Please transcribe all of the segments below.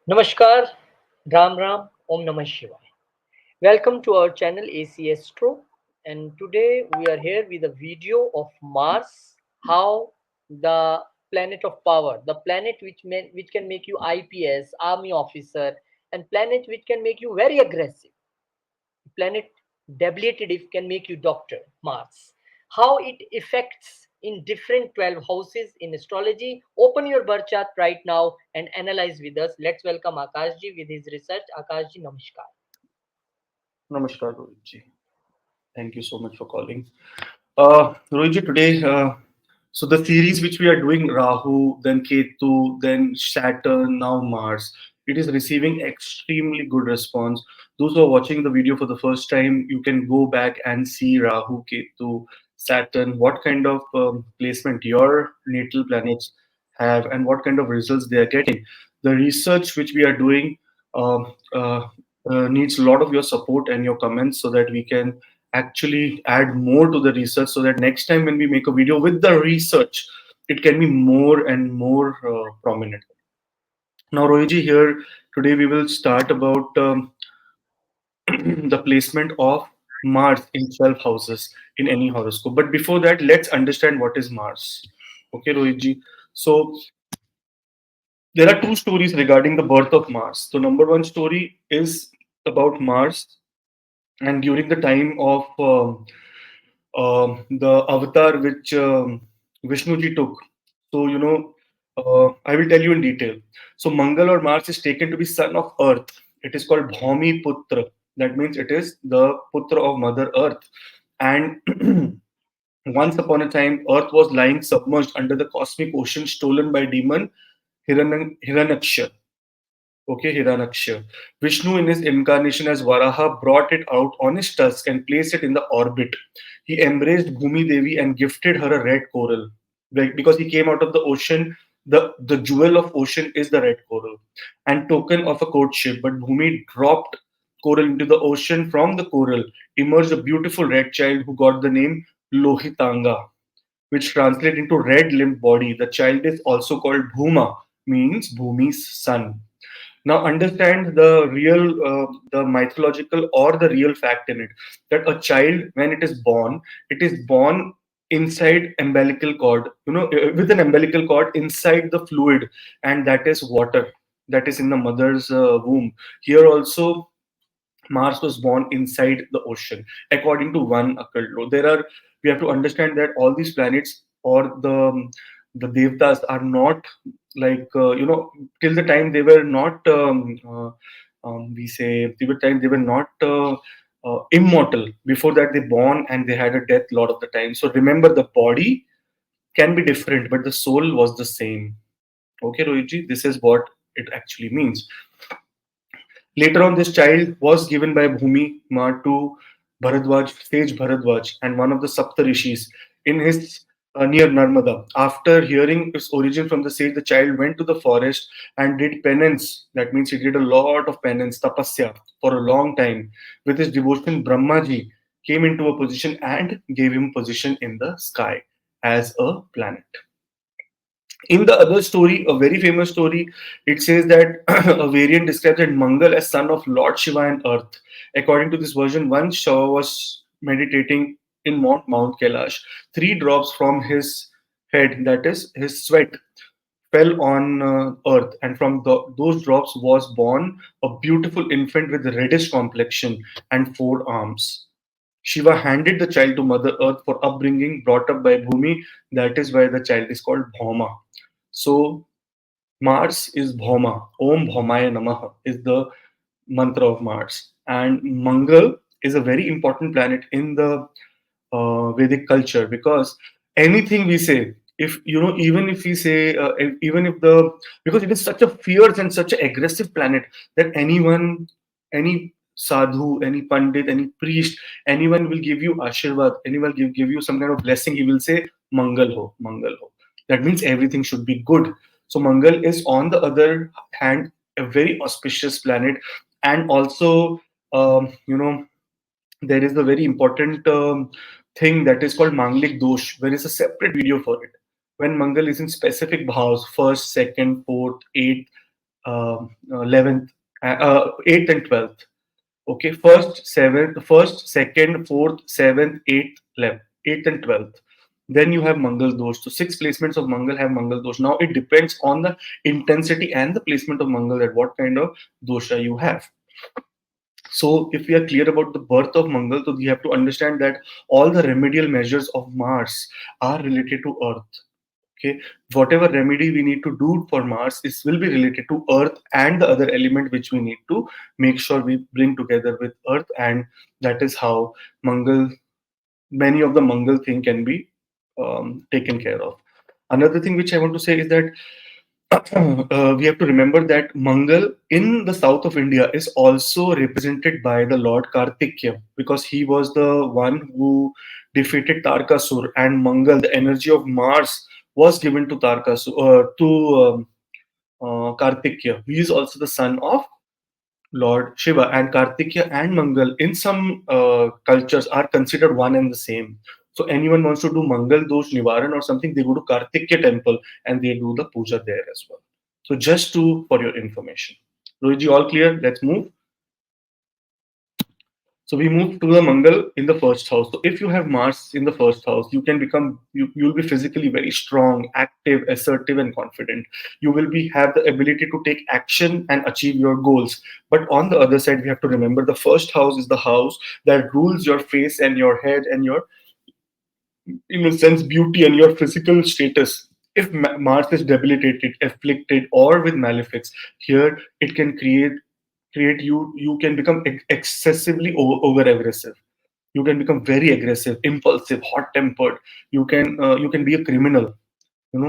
Namaskar, Ram Ram, Om Namah Shivaya. Welcome to our channel AC Astro, and today we are here with a video of Mars, how the planet of power, the planet which can make you IPS, army officer, and planet which can make you very aggressive, planet debilitated if can make you doctor, Mars. How it affects in different 12 houses in astrology. Open your birth chart right now and analyze with us. Let's welcome Akashji with his research. Akashji, namaskar. Namaskar, Rohitji. Thank you so much for calling. Rohitji, today, so the series which we are doing, Rahu, then Ketu, then Saturn, now Mars, it is receiving extremely good response. Those who are watching the video for the first time, you can go back and see Rahu, Ketu, Saturn, what kind of placement your natal planets have and what kind of results they are getting. The research which we are doing um, uh, needs a lot of your support and your comments so that we can actually add more to the research so that next time when we make a video with the research, it can be more and more prominent. Now, Rohiji, here today we will start about the placement of Mars in 12 houses in any horoscope. But before that, let's understand what is Mars. Okay, Rohiji. So there are two stories regarding the birth of Mars. So number one story is about Mars and during the time of the avatar which Vishnuji took. So, I will tell you in detail. So, Mangal or Mars is taken to be son of Earth. It is called Bhaumi Putra. That means it is the Putra of Mother Earth. And once upon a time, Earth was lying submerged under the cosmic ocean stolen by demon Hiranyaksha. Okay, Hiranaksha. Vishnu, in his incarnation as Varaha, brought it out on his tusk and placed it in the orbit. He embraced Bhumi Devi and gifted her a red coral. Because he came out of the ocean, the jewel of ocean is the red coral and token of a courtship. But Bhumi dropped coral into the ocean. From the coral emerged a beautiful red child who got the name Lohitanga, which translates into red limbed body. The child is also called Bhuma, means Bhumi's son. Now understand the real, the mythological or the real fact in it. That a child, when it is born inside umbilical cord, with an umbilical cord inside the fluid, and that is water that is in the mother's womb. Here also, Mars was born inside the ocean, according to one occult law. We have to understand that all these planets or the devtas are not like till the time they were not we say till the time they were not immortal. Before that, they born and they had a death a lot of the time. So remember, the body can be different, but the soul was the same. Okay, Rohitji, this is what it actually means. Later on, this child was given by Bhumi Ma to Bharadwaj, sage Bharadwaj, and one of the Saptarishis in his near Narmada. After hearing its origin from the sage, the child went to the forest and did penance. That means he did a lot of penance, tapasya, for a long time. With his devotion, Brahmaji came into a position and gave him position in the sky as a planet. In the other story, a very famous story, it says that a variant describes that Mangal as son of Lord Shiva and Earth. According to this version, once Shiva was meditating in Mount Kailash. 3 drops from his head, that is his sweat, fell on Earth, and from those drops was born a beautiful infant with reddish complexion and 4 arms. Shiva handed the child to Mother Earth for upbringing, brought up by Bhumi. That is why the child is called Bhauma. So Mars is Bhauma. Om Bhaumaya Namaha is the mantra of Mars. And Mangal is a very important planet in the Vedic culture because anything we say, if even if we say, even if the because it is such a fierce and such an aggressive planet that anyone, any sadhu, any pandit, any priest, anyone will give you ashirvad, anyone give you some kind of blessing. He will say Mangal ho, Mangal ho. That means everything should be good. So Mangal is, on the other hand, a very auspicious planet, and also, there is a very important thing that is called Manglik Dosh. There is a separate video for it. When Mangal is in specific bhavs, first, second, fourth, eighth, 11th, 8th and 12th. Okay, first, seventh, first, second, fourth, seventh, eighth, 11th, 8th and 12th. Then you have Mangal dosh. So six placements of Mangal have Mangal dosh. Now it depends on the intensity and the placement of Mangal, that what kind of dosha you have. So if we are clear about the birth of Mangal, so we have to understand that all the remedial measures of Mars are related to Earth. Okay, whatever remedy we need to do for Mars is will be related to Earth and the other element which we need to make sure we bring together with Earth, and that is how Mangal, many of the Mangal thing can be taken care of. Another thing which I want to say is that we have to remember that Mangal in the south of India is also represented by the Lord Kartikya, because he was the one who defeated Tarkasur, and Mangal, the energy of Mars, was given to Kartikya. He is also the son of Lord Shiva, and Kartikya and Mangal in some cultures are considered one and the same. So anyone wants to do Mangal Dosh Nivaran or something, they go to Kartikya temple and they do the puja there as well. So just to for your information. Rohitji, all clear? Let's move. So we move to the Mangal in the first house. So if you have Mars in the first house, you can become you'll be physically very strong, active, assertive, and confident. You will be have the ability to take action and achieve your goals. But on the other side, we have to remember the first house is the house that rules your face and your head and your, in a sense, beauty and your physical status. If Mars is debilitated, afflicted, or with malefics, here it can create you can become excessively over aggressive. You can become very aggressive, impulsive, hot tempered. You can be a criminal,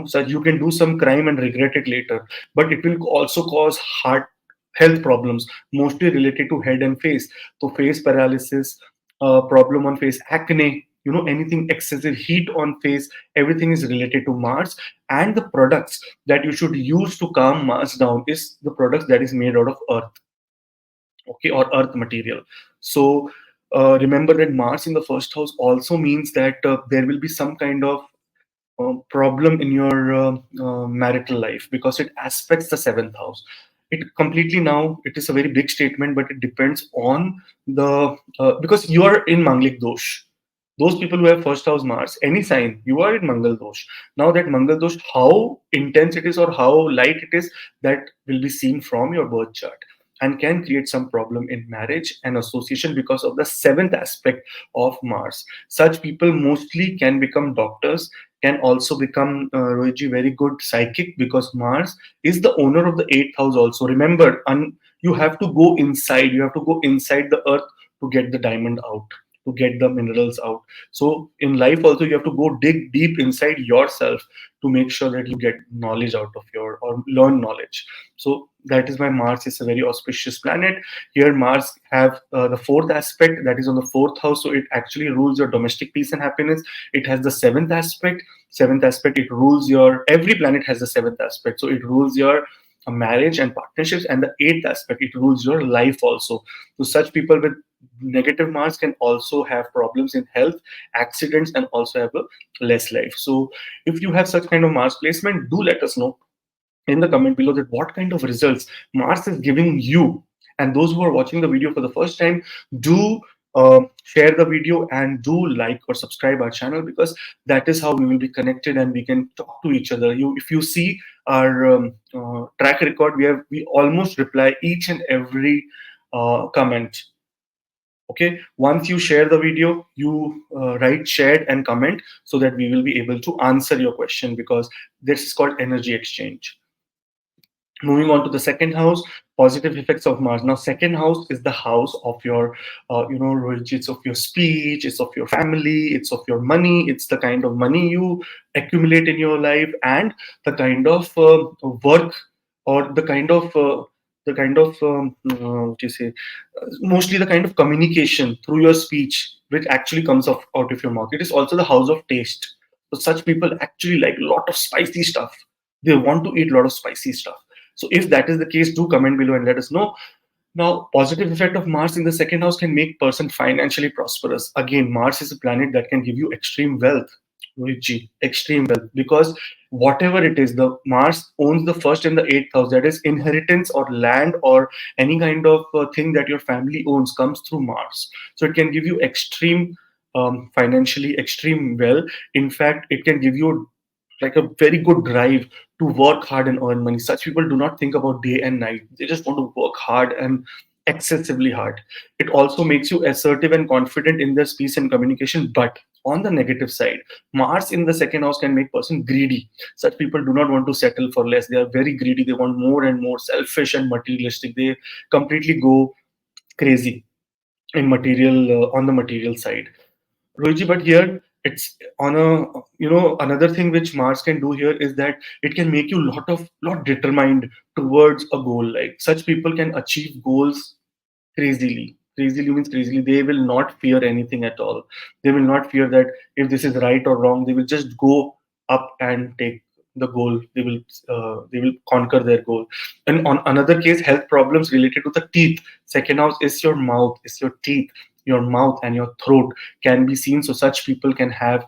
so you can do some crime and regret it later. But it will also cause heart health problems, mostly related to head and face. So face paralysis, problem on face, acne, anything excessive heat on face, everything is related to Mars. And the products that you should use to calm Mars down is the products that is made out of earth, okay, or earth material. So remember that Mars in the first house also means that there will be some kind of problem in your marital life, because it aspects the seventh house. It completely, now it is a very big statement, but it depends on the because you are in Manglik dosh. Those people who have first house Mars, any sign, you are in Mangal dosh. Now that Mangal dosh, how intense it is or how light it is, that will be seen from your birth chart and can create some problem in marriage and association because of the seventh aspect of Mars. Such people mostly can become doctors, can also become Rohitji, very good psychic, because Mars is the owner of the eighth house also. Remember, you have to go inside. You have to go inside the earth to get the diamond out, to get the minerals out. So in life also, you have to go dig deep inside yourself to make sure that you get knowledge out of your, or learn knowledge. So that is why Mars is a very auspicious planet. Here Mars have the fourth aspect, that is on the fourth house, so it actually rules your domestic peace and happiness. It has the seventh aspect, it rules your, every planet has the seventh aspect, so it rules your marriage and partnerships. And the eighth aspect, it rules your life also. So such people with negative Mars can also have problems in health, accidents, and also have a less life. So if you have such kind of Mars placement, do let us know in the comment below that what kind of results Mars is giving you. And those who are watching the video for the first time, do share the video and do like or subscribe our channel, because that is how we will be connected and we can talk to each other. If you see our track record, we almost reply each and every comment. Okay, once you share the video, you write shared and comment, so that we will be able to answer your question, because this is called energy exchange. Moving on to the second house, positive effects of Mars. Now second house is the house of your it's of your speech, it's of your family, it's of your money, it's the kind of money you accumulate in your life, and the kind of work, or the kind of what do you say, mostly the kind of communication through your speech which actually comes out of your mouth. It is also the house of taste. So such people actually like a lot of spicy stuff. They want to eat a lot of spicy stuff. So if that is the case, do comment below and let us know. Now, positive effect of Mars in the second house can make person financially prosperous. Again, Mars is a planet that can give you extreme wealth. Rohit, extreme wealth, because whatever it is, the Mars owns the first and the eighth house. That is inheritance or land or any kind of thing that your family owns comes through Mars. So it can give you extreme financially extreme wealth. In fact, it can give you like a very good drive to work hard and earn money. Such people do not think about day and night. They just want to work hard and excessively hard. It also makes you assertive and confident in their speech and communication. But on the negative side, Mars in the second house can make person greedy. Such people do not want to settle for less. They are very greedy. They want more and more, selfish and materialistic. They completely go crazy in material on the material side. Rohiji, but here it's on a, another thing which Mars can do here is that it can make you lot determined towards a goal. Like such people can achieve goals crazily. Crazily means crazily. They will not fear anything at all. They will not fear that if this is right or wrong. They will just go up and take the goal. They will conquer their goal. And on another case, health problems related to the teeth. Second house is your mouth, is your teeth. Your mouth and your throat can be seen. So such people can have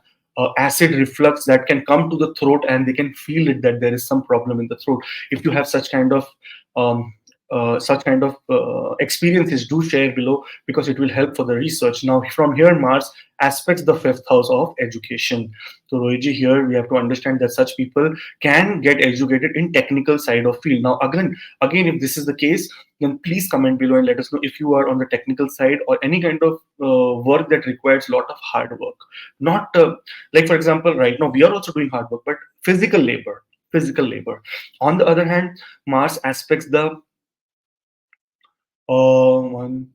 acid reflux that can come to the throat, and they can feel it that there is some problem in the throat. If you have um, such kind of experiences, do share below because it will help for the research. Now, from here, Mars aspects the fifth house of education. So, Rohiji, here we have to understand that such people can get educated in technical side of field. Now, again, if this is the case, then please comment below and let us know if you are on the technical side or any kind of work that requires a lot of hard work. Not like, for example, right now we are also doing hard work, but physical labor. Physical labor. On the other hand, Mars aspects the one,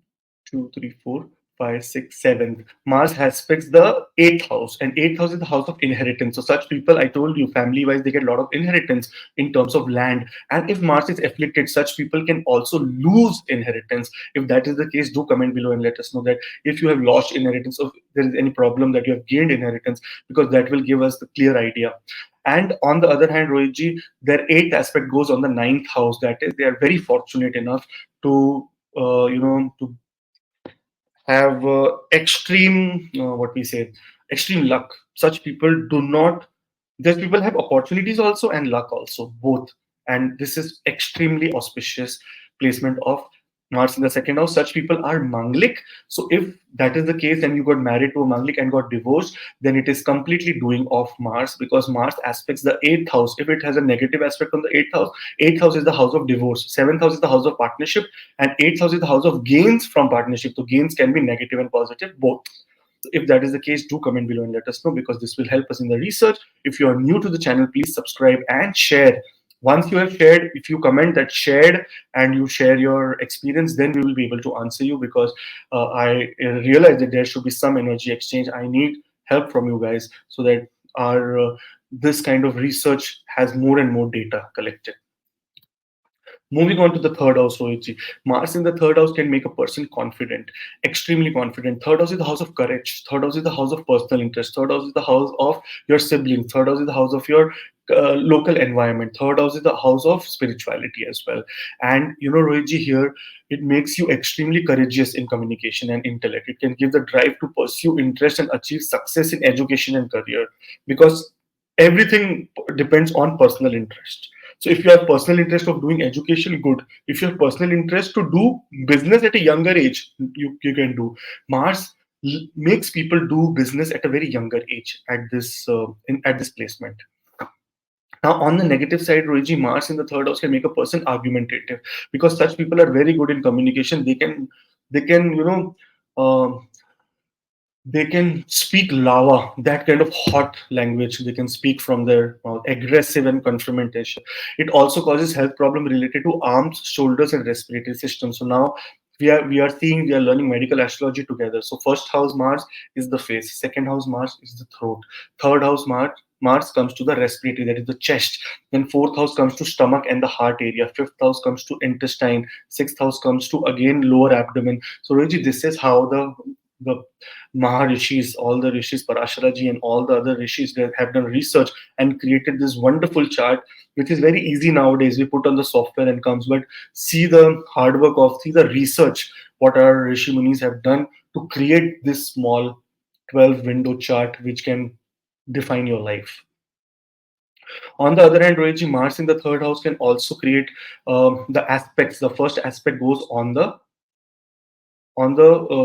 two, three, four, five, six, seven. Mars aspects the eighth house, and eighth house is the house of inheritance. So such people, I told you, family-wise, they get a lot of inheritance in terms of land. And if Mars is afflicted, such people can also lose inheritance. If that is the case, do comment below and let us know that if you have lost inheritance, or if there is any problem that you have gained inheritance, because that will give us the clear idea. And on the other hand, Rohitji, their eighth aspect goes on the ninth house. That is, they are very fortunate enough to to have extreme what we say extreme luck. Such people do not these people have opportunities also and luck also, both. And this is extremely auspicious placement of Mars in the second house. Such people are Manglik. So if that is the case and you got married to a Manglik and got divorced, then it is completely doing off Mars, because Mars aspects the eighth house. If it has a negative aspect on the eighth house is the house of divorce. Seventh house is the house of partnership, and eighth house is the house of gains from partnership. So gains can be negative and positive, both. If that is the case, do comment below and let us know, because this will help us in the research. If you are new to the channel, please subscribe and share. Once you have shared, if you comment that shared and you share your experience, then we will be able to answer you, because I realize that there should be some energy exchange. I need help from you guys so that our this kind of research has more and more data collected. Moving on to the third house, Rohitji. Mars in the third house can make a person confident, extremely confident. Third house is the house of courage. Third house is the house of personal interest. Third house is the house of your siblings. Third house is the house of your local environment. Third house is the house of spirituality as well. And Rohitji, here it makes you extremely courageous in communication and intellect. It can give the drive to pursue interest and achieve success in education and career, because everything depends on personal interest. So if you have personal interest of doing education, good. If you have personal interest to do business at a younger age, you can do. Mars makes people do business at a very younger age at this placement. Now, on the negative side, Rohiji, Mars in the third house can make a person argumentative, because such people are very good in communication. They can they can speak lava, that kind of hot language. They can speak from their mouth, aggressive and confrontation. It also causes health problem related to arms, shoulders, and respiratory system. So now we are learning medical astrology together. So first house Mars is the face, second house Mars is the throat, third house Mars comes to the respiratory, that is the chest. Then fourth house comes to stomach and the heart area. Fifth house comes to intestine. Sixth house comes to again lower abdomen. So Rohiji, this is how the Maharishis, all the rishis, Parasharaji and all the other rishis, that have done research and created this wonderful chart, which is very easy nowadays. We put on the software and comes, but see the hard work of, see the research, what our Rishi Munis have done to create this small 12 window chart, which can define your life. On the other hand, Rohitji, Mars in the third house can also create the aspects. The first aspect goes on the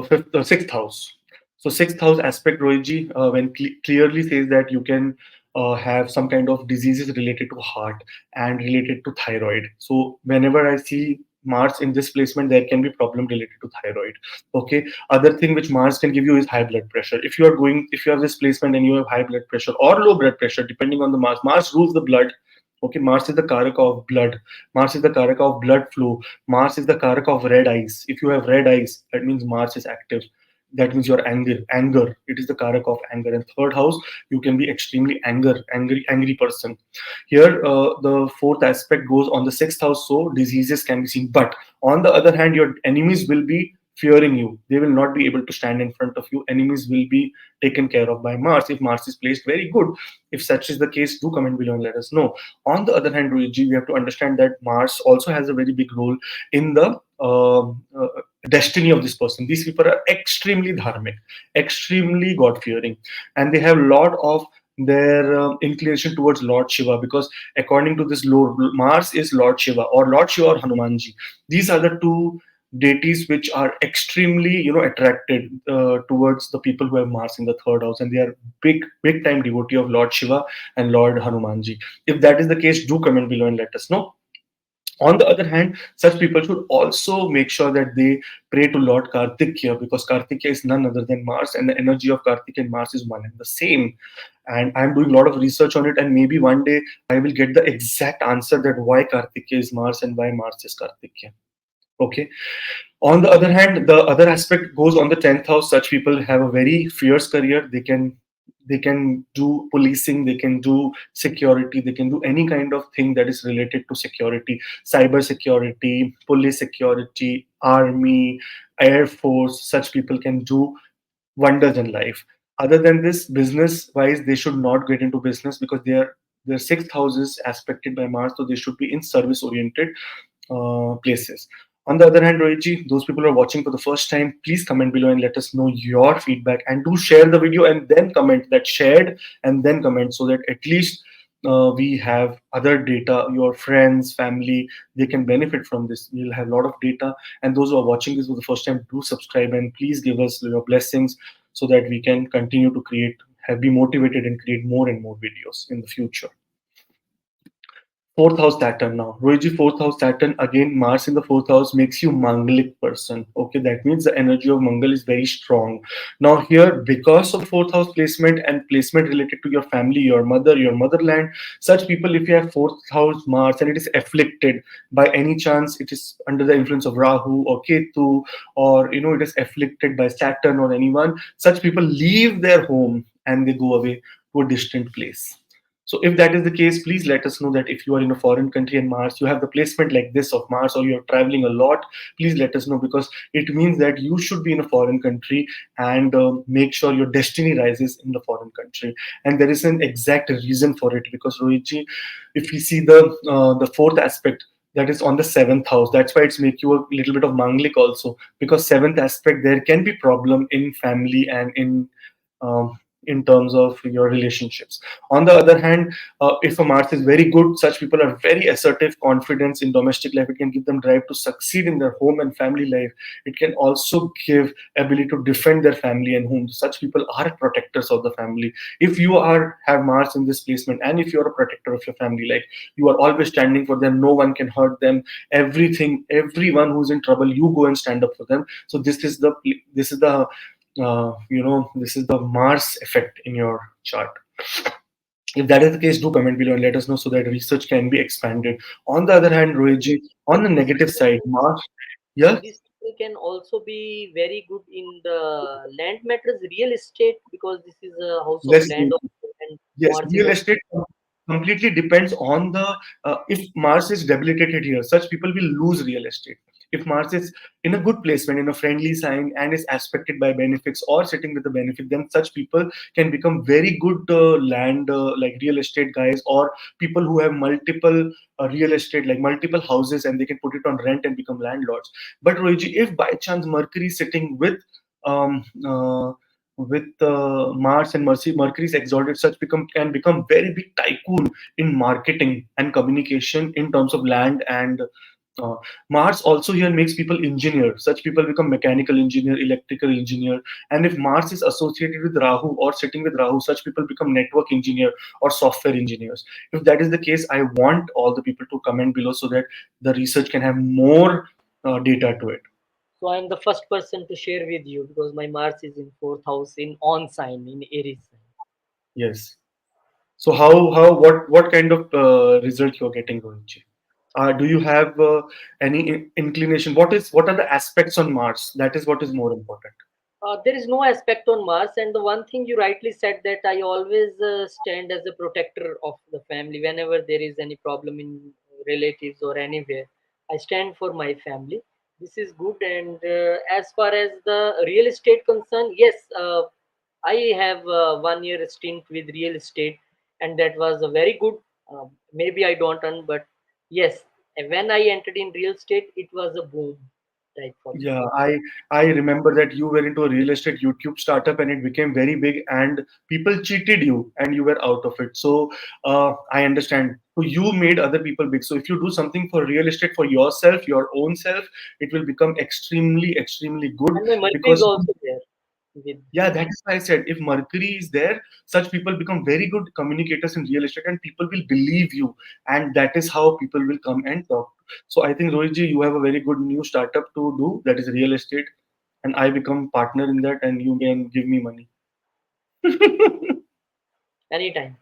fifth, sixth house. So sixth house aspect, Rohitji, when clearly says that you can have some kind of diseases related to heart and related to thyroid. So whenever I see Mars in this placement, there can be problem related to thyroid. Okay. Other thing which Mars can give you is high blood pressure. If you have this placement and you have high blood pressure or low blood pressure, depending on the Mars. Mars rules the blood. Okay, Mars is the karaka of blood. Mars is the karaka of blood flow. Mars is the karaka of red eyes. If you have red eyes, that means Mars is active. That means your anger. It is the karaka of anger. And third house, you can be extremely angry person. Here, the fourth aspect goes on the sixth house, so diseases can be seen. But on the other hand, your enemies will be fearing you. They will not be able to stand in front of you. Enemies will be taken care of by Mars if Mars is placed very good. If such is the case, do comment below and let us know. On the other hand, Ruiji, we have to understand that Mars also has a very big role in the destiny of this person. These people are extremely dharmic, extremely God fearing, and they have a lot of their inclination towards Lord Shiva, because according to this Lord, Mars is Lord Shiva or Hanumanji. These are the two deities which are extremely attracted towards the people who have Mars in the third house, and they are big time devotee of Lord Shiva and Lord Hanumanji. If that is the case, do comment below and let us know. On the other hand, such people should also make sure that they pray to Lord Kartikya, because Kartikya is none other than Mars, and the energy of Kartikya and Mars is one and the same. And I'm doing a lot of research on it, and maybe one day I will get the exact answer that why Kartikya is Mars and why Mars is Kartikya. Okay. On the other hand, the other aspect goes on the 10th house. Such people have a very fierce career. They can do policing, they can do security, they can do any kind of thing that is related to security, cyber security, police security, army, air force. Such people can do wonders in life. Other than this, business wise, they should not get into business because their sixth house is aspected by Mars, so they should be in service oriented places. On the other hand, Rohitji, those people who are watching for the first time, please comment below and let us know your feedback, and do share the video and then comment that shared and then comment, so that at least we have other data. Your friends, family, they can benefit from this. We'll have a lot of data, and those who are watching this for the first time, do subscribe and please give us your blessings so that we can continue to be motivated and create more and more videos in the future. Fourth house Saturn now. Rohiji, fourth house Saturn, again, Mars in the fourth house makes you Mangalic person. Okay, that means the energy of Mangal is very strong. Now, here, because of fourth house placement and placement related to your family, your mother, your motherland, such people, if you have fourth house Mars and it is afflicted by any chance, it is under the influence of Rahu or Ketu, or it is afflicted by Saturn or anyone, such people leave their home and they go away to a distant place. So if that is the case, please let us know that if you are in a foreign country and Mars, you have the placement like this of Mars, or you're traveling a lot, please let us know, because it means that you should be in a foreign country and make sure your destiny rises in the foreign country. And there is an exact reason for it, because Rohitji, if we see the fourth aspect, that is on the seventh house. That's why it's make you a little bit of manglik also, because seventh aspect, there can be problem in family and um, in terms of your relationships. On the other hand, if a Mars is very good, such people are very assertive, confidence in domestic life. It can give them drive to succeed in their home and family life. It can also give ability to defend their family and home. Such people are protectors of the family. If you have Mars in this placement, and if you are a protector of your family life, you are always standing for them. No one can hurt them. Everyone who's in trouble, you go and stand up for them. So this is the Mars effect in your chart. If that is the case, do comment below and let us know so that research can be expanded. On the other hand, Rohiji, on the negative side, Mars, yeah, This people can also be very good in the land matters, real estate, because this is a house of yes, land also, and yes, Mars is real also. estate completely depends on the if Mars is debilitated here, such people will lose real estate. If Mars is in a good placement, in a friendly sign, and is aspected by benefics or sitting with the benefit, then such people can become very good land like real estate guys, or people who have multiple real estate, like multiple houses, and they can put it on rent and become landlords. But Rohiji, if by chance Mercury is sitting with um, uh, with Mars and Mercury's exalted, such become can become very big tycoon in marketing and communication in terms of land and uh, Mars also here makes people engineer. Such people become mechanical engineer, electrical engineer. And if Mars is associated with Rahu or sitting with Rahu, such people become network engineer or software engineers. If that is the case, I want all the people to comment below so that the research can have more data to it. So I'm the first person to share with you because my Mars is in fourth house in on sign in Aries sign. Yes. So how what kind of result you're getting, Rohit? Do you have any inclination? What are the aspects on Mars? That is what is more important. There is no aspect on Mars, and the one thing you rightly said that I always stand as a protector of the family whenever there is any problem in relatives or anywhere. I stand for my family. This is good, and as far as the real estate concern, yes, I have 1 year stint with real estate, and that was a very good. Maybe I don't earn, but yes, when I entered in real estate, it was a boom type for me. Yeah, I remember that you were into a real estate YouTube startup and it became very big and people cheated you and you were out of it. So I understand. So you made other people big. So if you do something for real estate for yourself, your own self, it will become extremely, extremely good And my Mercury is because also there with. yeah, that is why I said if Mercury is there, such people become very good communicators in real estate and people will believe you. And that is how people will come and talk. So I think Rohitji, you have a very good new startup to do that is real estate. And I become partner in that and you can give me money. Anytime.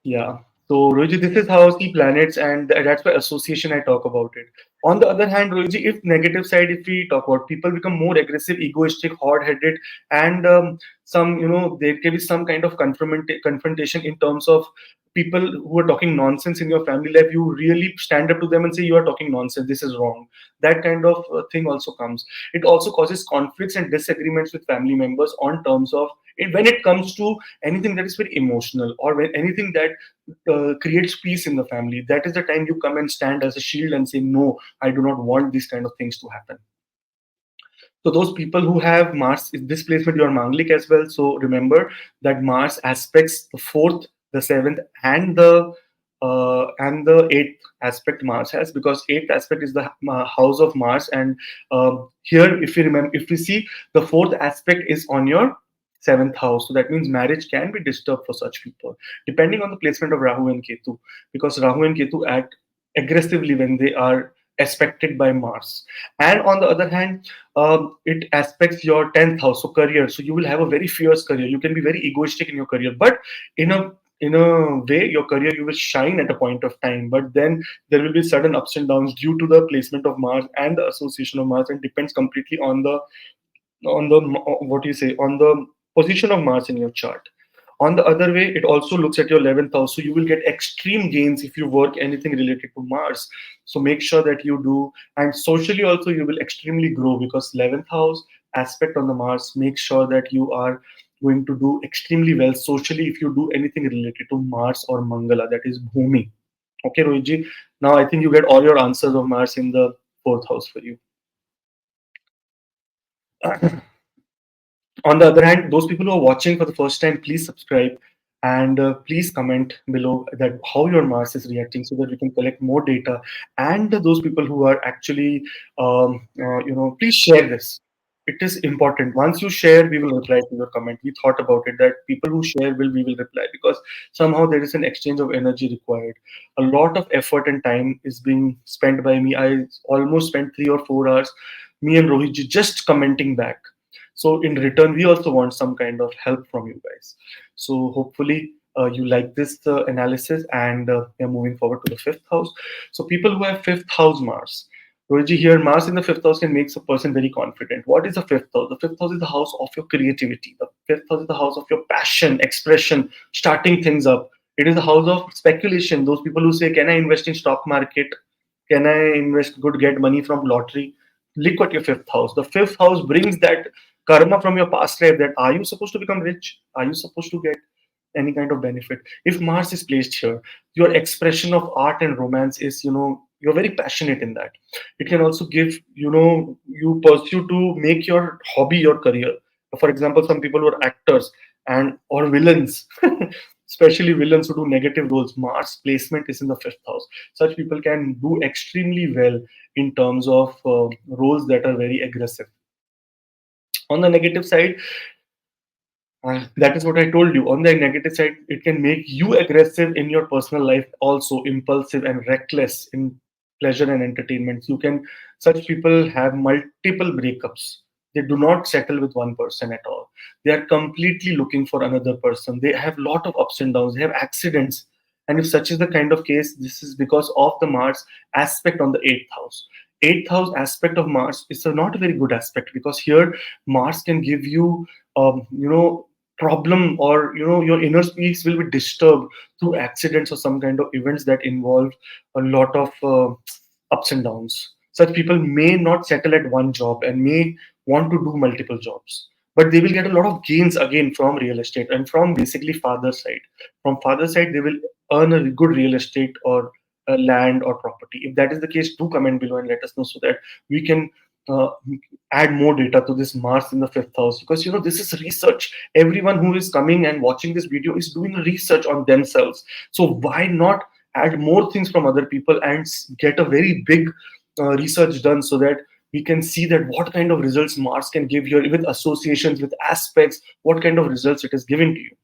Yeah. So, Rohiji, this is how I see planets, and that's why association I talk about it. On the other hand, Rohiji, if negative side, if we talk about people become more aggressive, egoistic, hard-headed, and some, there can be some kind of confrontation in terms of people who are talking nonsense in your family life. You really stand up to them and say, "You are talking nonsense. This is wrong." That kind of thing also comes. It also causes conflicts and disagreements with family members on terms of when it comes to anything that is very emotional or when anything that creates peace in the family. That is the time you come and stand as a shield and say, no, I do not want these kind of things to happen. So those people who have Mars in this placement, you are Manglik as well. So remember that Mars aspects the fourth, the seventh, and the eighth aspect Mars has, because eighth aspect is the house of Mars, and here if you remember, if we see the fourth aspect is on your seventh house, so that means marriage can be disturbed for such people, depending on the placement of Rahu and Ketu, because Rahu and Ketu act aggressively when they are aspected by Mars. And on the other hand, it aspects your 10th house, so career. So you will have a very fierce career. You can be very egoistic in your career, but in a way, your career you will shine at a point of time. But then there will be sudden ups and downs due to the placement of Mars and the association of Mars, and depends completely on the what do you say on the position of Mars in your chart. On the other way, it also looks at your 11th house, so you will get extreme gains if you work anything related to Mars. So make sure that you do, and socially also you will extremely grow because 11th house aspect on the Mars. Make sure that you are going to do extremely well socially if you do anything related to Mars or Mangala, that is Bhumi. Okay, Rohitji. Now I think you get all your answers of Mars in the fourth house for you. On the other hand, those people who are watching for the first time, please subscribe and please comment below that how your Mars is reacting so that we can collect more data. And those people who are actually, please share this. It is important. Once you share, we will reply to your comment. We thought about it that people who share we will reply, because somehow there is an exchange of energy required. A lot of effort and time is being spent by me. I almost spent 3 or 4 hours, me and Rohitji, just commenting back. So in return, we also want some kind of help from you guys. So hopefully you like this analysis, and we are moving forward to the fifth house. So people who have fifth house Mars. Roji, here Mars in the fifth house can make a person very confident. What is the fifth house? The fifth house is the house of your creativity. The fifth house is the house of your passion, expression, starting things up. It is the house of speculation. Those people who say, "Can I invest in stock market? Can I invest good, get money from lottery?" Look at your fifth house. The fifth house brings that karma from your past life, that are you supposed to become rich? Are you supposed to get any kind of benefit? If Mars is placed here, your expression of art and romance is, you're very passionate in that. It can also give, you pursue to make your hobby your career. For example, some people who are actors and or villains, especially villains who do negative roles. Mars placement is in the fifth house. Such people can do extremely well in terms of roles that are very aggressive. On the negative side, that is what I told you. On the negative side, it can make you aggressive in your personal life, also impulsive and reckless in pleasure and entertainment. You can, such people have multiple breakups. They do not settle with one person at all. They are completely looking for another person. They have lot of ups and downs. They have accidents. And if such is the kind of case, this is because of the Mars aspect on the eighth house. Eighth house aspect of Mars is not a very good aspect, because here Mars can give you problem, or your inner peace will be disturbed through accidents or some kind of events that involve a lot of ups and downs. Such people may not settle at one job and may want to do multiple jobs, but they will get a lot of gains again from real estate and from basically father side. From father side, they will earn a good real estate or land or property. If that is the case, do comment below and let us know, so that we can uh, add more data to this Mars in the fifth house, because this is research. Everyone who is coming and watching this video is doing research on themselves. So why not add more things from other people and get a very big research done, so that we can see that what kind of results Mars can give here with associations, with aspects, what kind of results it is giving to you.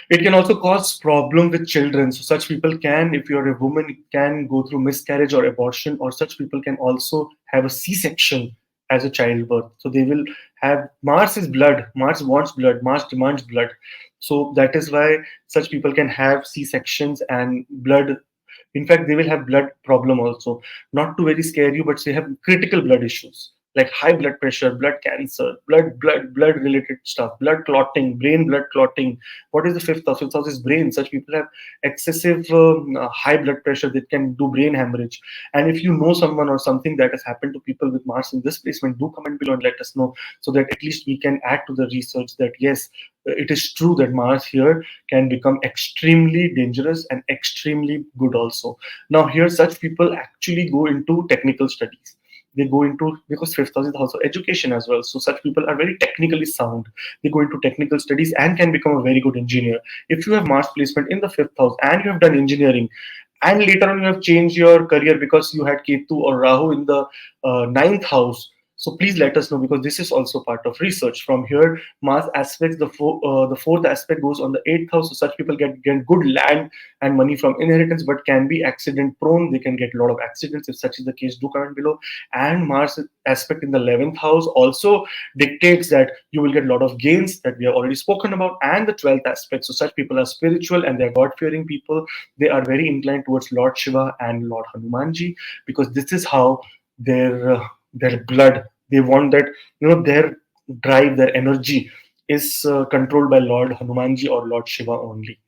It can also cause problem with children. So such people can, if you're a woman, can go through miscarriage or abortion, or such people can also have a C-section as a childbirth. So they will have, Mars is blood. Mars wants blood. Mars demands blood. So that is why such people can have C-sections and blood. In fact, they will have blood problem also. Not to very scare you, but they have critical blood issues like high blood pressure, blood cancer, blood related stuff, blood clotting, brain blood clotting. What is the fifth house? Fifth house is brain. Such people have excessive high blood pressure that can do brain hemorrhage. And if you know someone or something that has happened to people with Mars in this placement, do comment below and let us know, so that at least we can add to the research that yes, it is true that Mars here can become extremely dangerous and extremely good also. Now here, such people actually go into technical studies. They go into, because fifth house is also education as well, so such people are very technically sound. They go into technical studies and can become a very good engineer. If you have Mars placement in the fifth house and you have done engineering, and later on you have changed your career because you had Ketu or Rahu in the ninth house, so please let us know, because this is also part of research. From here, Mars aspects, the fourth aspect goes on the eighth house. So such people get good land and money from inheritance, but can be accident prone. They can get a lot of accidents. If such is the case, do comment below. And Mars aspect in the 11th house also dictates that you will get a lot of gains that we have already spoken about. And the 12th aspect, so such people are spiritual and they're God fearing people. They are very inclined towards Lord Shiva and Lord Hanumanji, because this is how their blood, they want that, their drive, their energy is controlled by Lord Hanumanji or Lord Shiva only.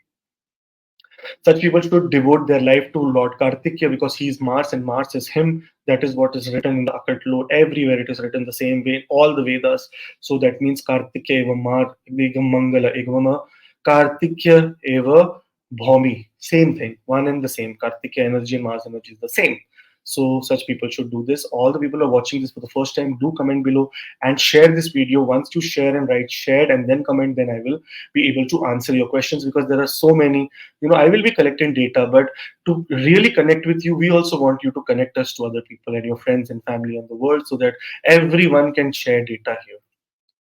Such people should devote their life to Lord Kartikya, because he is Mars and Mars is him. That is what is written in the occult lore. Everywhere it is written the same way, all the Vedas. So that means Kartikya eva Mar Egam Mangala Egvama Kartikya eva Bhami. Same thing, one and the same. Kartikya energy and Mars energy is the same. So such people should do this. All the people who are watching this for the first time, do comment below and share this video. Once you share and write shared and then comment, then I will be able to answer your questions, because there are so many. I will be collecting data, but to really connect with you, we also want you to connect us to other people and your friends and family in the world, so that everyone can share data here.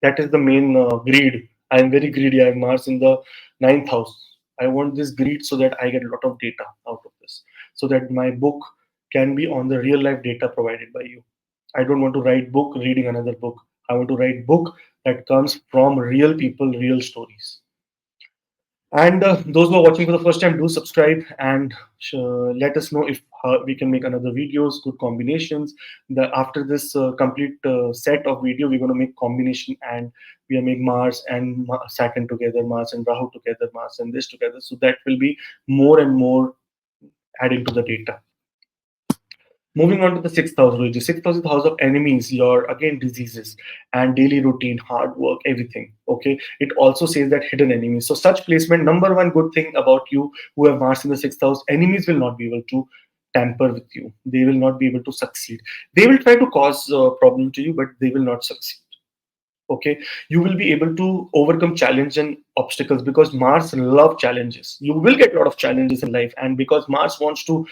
That is the main greed. I am very greedy. I have Mars in the ninth house. I want this greed so that I get a lot of data out of this, so that my book can be on the real life data provided by you. I don't want to write book reading another book. I want to write book that comes from real people, real stories. And those who are watching for the first time, do subscribe and let us know if we can make another videos, good combinations. After this complete set of video, we're going to make combination, and we are make Mars and Saturn together, Mars and Rahu together, Mars and this together. So that will be more and more adding to the data. Moving on to the sixth house, Rohit. Sixth house is the house of enemies, your again diseases and daily routine, hard work, everything. Okay. It also says that hidden enemies. So such placement, number one good thing about you who have Mars in the sixth house, enemies will not be able to tamper with you. They will not be able to succeed. They will try to cause a problem to you, but they will not succeed. Okay, you will be able to overcome challenge and obstacles because Mars love challenges. You will get a lot of challenges in life, and because Mars wants to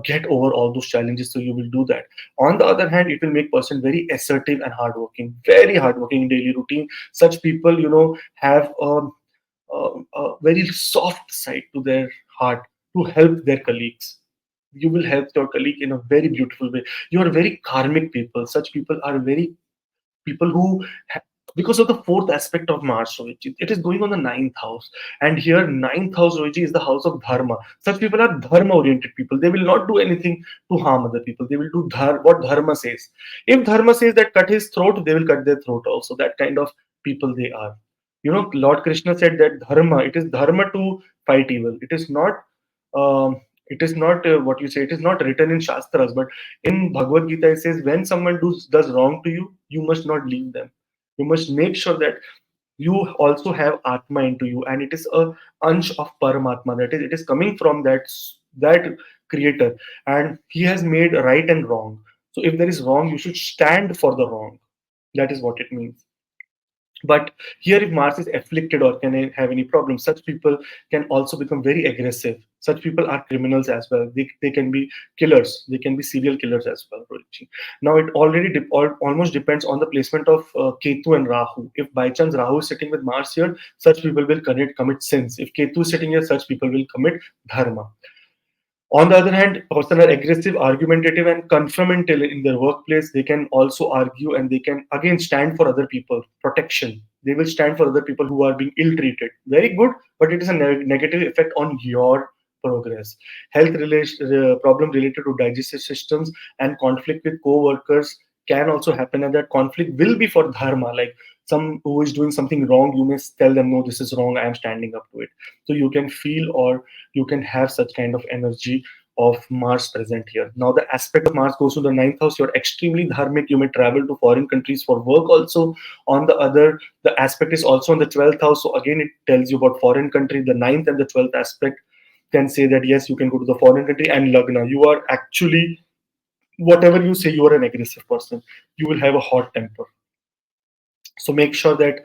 get over all those challenges, so you will do that. On the other hand, it will make person very assertive and hardworking, very hardworking in daily routine. Such people, have a very soft side to their heart to help their colleagues. You will help your colleague in a very beautiful way. You are very karmic people. Such people are very people who because of the fourth aspect of Mars, Rohit, it is going on the ninth house, and here ninth house, Rohit, is the house of dharma. Such people are dharma oriented people. They will not do anything to harm other people. They will do what dharma says. If dharma says that cut his throat, they will cut their throat also. That kind of people they are. Lord Krishna said that dharma, it is dharma to fight evil. It is not. What you say. It is not written in shastras, but in Bhagavad Gita, it says when someone does wrong to you, you must not leave them. You must make sure that you also have Atma into you, and it is a ansh of Paramatma. That is, it is coming from that creator, and he has made right and wrong. So if there is wrong, you should stand for the wrong. That is what it means. But here, if Mars is afflicted or can have any problems, such people can also become very aggressive. Such people are criminals as well. They can be killers. They can be serial killers as well, Rohit. Now, it already almost depends on the placement of Ketu and Rahu. If by chance Rahu is sitting with Mars here, such people will commit sins. If Ketu is sitting here, such people will commit dharma. On the other hand, persons are aggressive, argumentative, and confrontational in their workplace. They can also argue and they can again stand for other people, protection. They will stand for other people who are being ill treated. Very good, but it is a negative effect on your progress. Problem related to digestive systems and conflict with co-workers can also happen, and that conflict will be for dharma. Like some who is doing something wrong, you may tell them, no, this is wrong. I am standing up to it. So you can feel or you can have such kind of energy of Mars present here. Now, the aspect of Mars goes to the ninth house. You're extremely dharmic. You may travel to foreign countries for work also. On the other, the aspect is also on the 12th house. So, again, it tells you about foreign country. The ninth and the 12th aspect can say that, yes, you can go to the foreign country and Lagna. You are actually, whatever you say, you are an aggressive person. You will have a hot temper. So, make sure that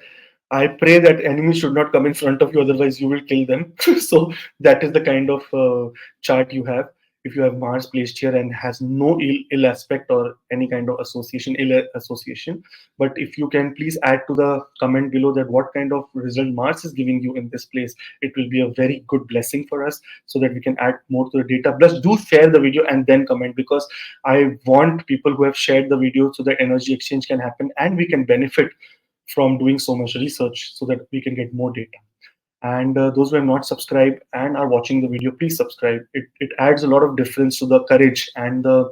I pray that enemies should not come in front of you, otherwise you will kill them. So that is the kind of chart you have. If you have Mars placed here and has no ill aspect or any kind of ill association, but if you can please add to the comment below that what kind of result Mars is giving you in this place, it will be a very good blessing for us so that we can add more to the data. Plus, do share the video and then comment because I want people who have shared the video so that energy exchange can happen and we can benefit from doing so much research so that we can get more data. And those who have not subscribed and are watching the video, please subscribe. It adds a lot of difference to the courage and the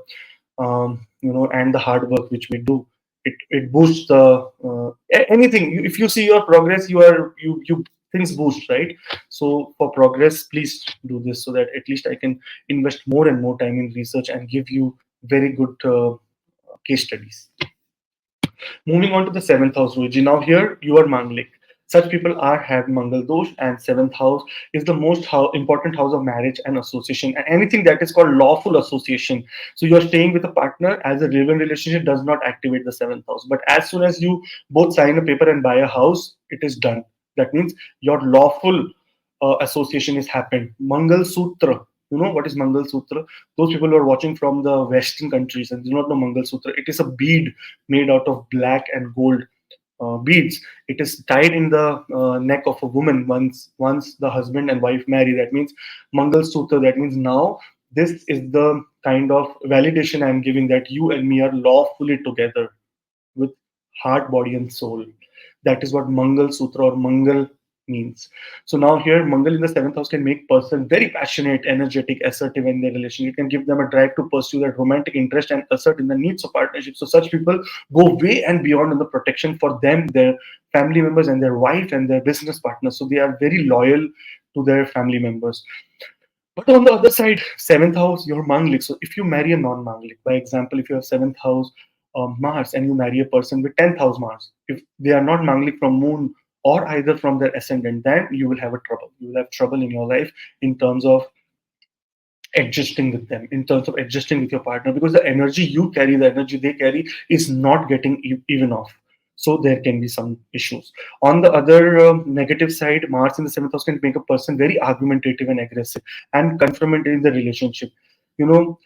and the hard work which we do. It boosts the anything. If you see your progress, you things boost, right? So for progress, please do this so that at least I can invest more and more time in research and give you very good case studies. Moving on to the seventh house, Ruji. Now here you are Manglik. Such people are have Mangal Dosh, and seventh house is the most important house of marriage and association, and anything that is called lawful association. So you're staying with a partner as a live-in relationship does not activate the seventh house. But as soon as you both sign a paper and buy a house, it is done. That means your lawful association is happened. Mangal Sutra. You know what is Mangal Sutra? Those people who are watching from the Western countries and do not know Mangal Sutra, it is a bead made out of black and gold beads. It is tied in the neck of a woman once the husband and wife marry. That means Mangal Sutra. That means now this is the kind of validation I am giving that you and me are lawfully together with heart, body, and soul. That is what Mangal Sutra or Mangal means. So now here, Mangal in the seventh house can make person very passionate, energetic, assertive in their relationship. It can give them a drive to pursue that romantic interest and assert in the needs of partnership. So such people go way and beyond in the protection for them, their family members, and their wife and their business partners. So they are very loyal to their family members. But on the other side, seventh house, your Manglik. So if you marry a non-Manglik, by example, if you have seventh house Mars and you marry a person with 10th house Mars, if they are not Manglik from Moon or either from their ascendant, then you will have a trouble. You will have trouble in your life in terms of adjusting with them, in terms of adjusting with your partner, because the energy you carry, the energy they carry is not getting even off. So there can be some issues. On the other negative side, Mars in the seventh house can make a person very argumentative and aggressive and confrontative in the relationship. You know,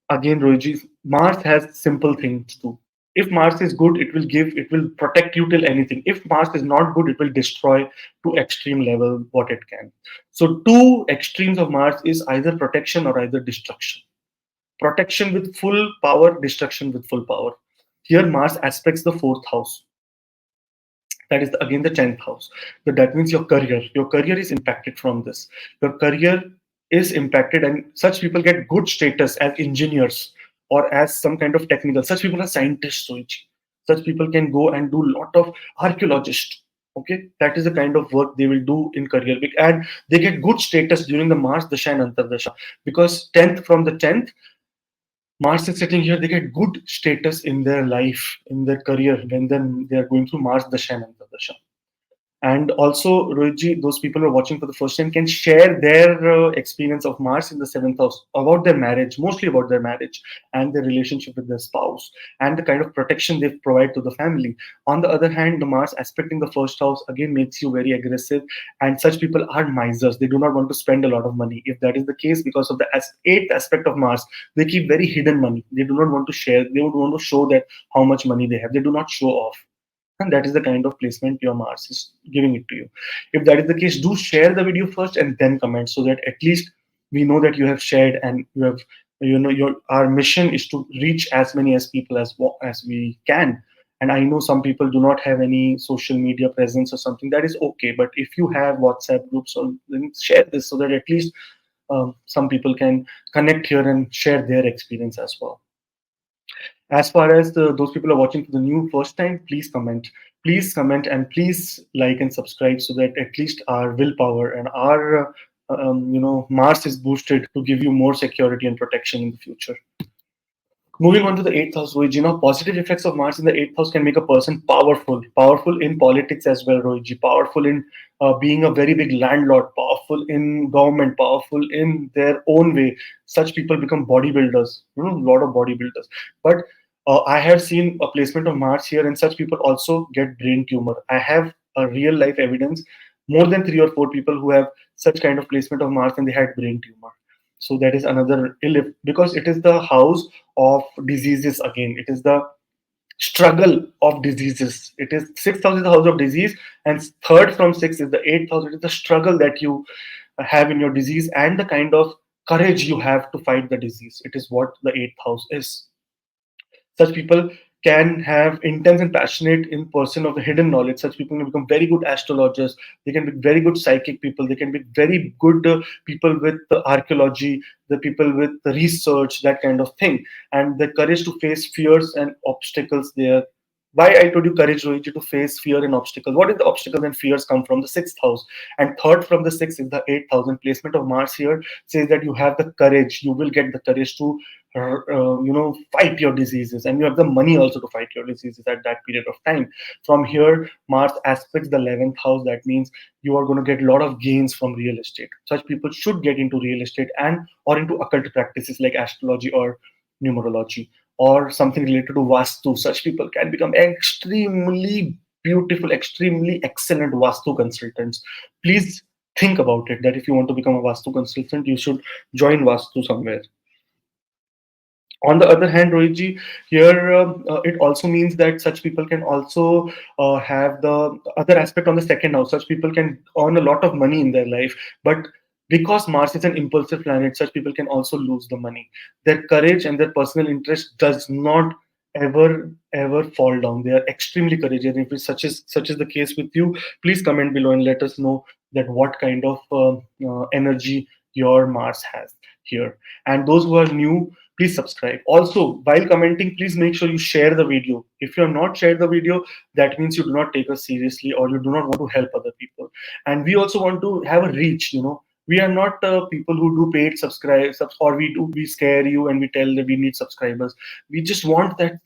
again, Rohiji, Mars has simple things too. If Mars is good, it will give, it will protect you till anything. If Mars is not good, it will destroy to extreme level what it can. So two extremes of Mars is either protection or either destruction. Protection with full power, destruction with full power. Here Mars aspects the fourth house, that is again the 10th house. So that means your career is impacted from this. Your career is impacted, and such people get good status as engineers or as some kind of technical. Such people are scientists. Soichi. Such people can go and do lot of archaeologist. Okay, that is the kind of work they will do in career, and they get good status during the Mars Dasha and Antardasha, because 10th, from the 10th Mars is sitting here, they get good status in their life, in their career, when then they are going through Mars Dasha and Antardasha. And also, Rohitji, those people who are watching for the first time can share their experience of Mars in the seventh house about their marriage, mostly about their marriage and their relationship with their spouse and the kind of protection they provide to the family. On the other hand, the Mars aspect in the first house again makes you very aggressive, and such people are misers. They do not want to spend a lot of money. If that is the case, because of the eighth aspect of Mars, they keep very hidden money. They do not want to share. They would want to show that how much money they have. They do not show off, and that is the kind of placement your Mars is giving it to you. If that is the case, do share the video first and then comment, so that at least we know that you have shared and you have, your our mission is to reach as many as people as we can. And I know some people do not have any social media presence or something. That is okay, but if you have WhatsApp groups, or then share this, so that at least some people can connect here and share their experience as well. As far as those people are watching for the new first time, please comment, and please like and subscribe, so that at least our willpower and our Mars is boosted to give you more security and protection in the future. Moving on to the eighth house, Rohiji. Now, positive effects of Mars in the eighth house can make a person powerful in politics as well, Rohiji. Powerful in being a very big landlord, powerful in government, powerful in their own way. Such people become bodybuilders, a lot of bodybuilders. But I have seen a placement of Mars here, and such people also get brain tumor. I have a real life evidence, more than 3 or 4 people who have such kind of placement of Mars, and they had brain tumor. So that is another ill, because it is the house of diseases. Again, it is the struggle of diseases. It is sixth house is the house of disease, and third from sixth is the eighth house. It is the struggle that you have in your disease, and the kind of courage you have to fight the disease. It is what the eighth house is. Such people can have intense and passionate in person of the hidden knowledge. Such people can become very good astrologers. They can be very good psychic people. They can be very good people with archaeology, the people with the research, that kind of thing. And the courage to face fears and obstacles there. Why I told you courage, Rohit, to face fear and obstacles. What is the obstacles and fears come from the sixth house? And third from the sixth is the 8,000 placement of Mars here says that you have the courage. You will get the courage to fight your diseases, and you have the money also to fight your diseases at that period of time. From here, Mars aspects the 11th house. That means you are going to get a lot of gains from real estate. Such people should get into real estate and or into occult practices like astrology or numerology or something related to vastu. Such people can become extremely beautiful, extremely excellent vastu consultants. Please think about it, that if you want to become a vastu consultant, you should join vastu somewhere. On the other hand, Rohitji, here it also means that such people can also have the other aspect on the second house. Such people can earn a lot of money in their life, but because Mars is an impulsive planet, such people can also lose the money. Their courage and their personal interest does not ever fall down. They are extremely courageous. If it's such is the case with you, please comment below and let us know that what kind of energy your Mars has here. And those who are new, please subscribe. Also, while commenting, please make sure you share the video. If you have not shared the video, that means you do not take us seriously, or you do not want to help other people. And we also want to have a reach. We are not people who do paid or we scare you and we tell that we need subscribers. We just want that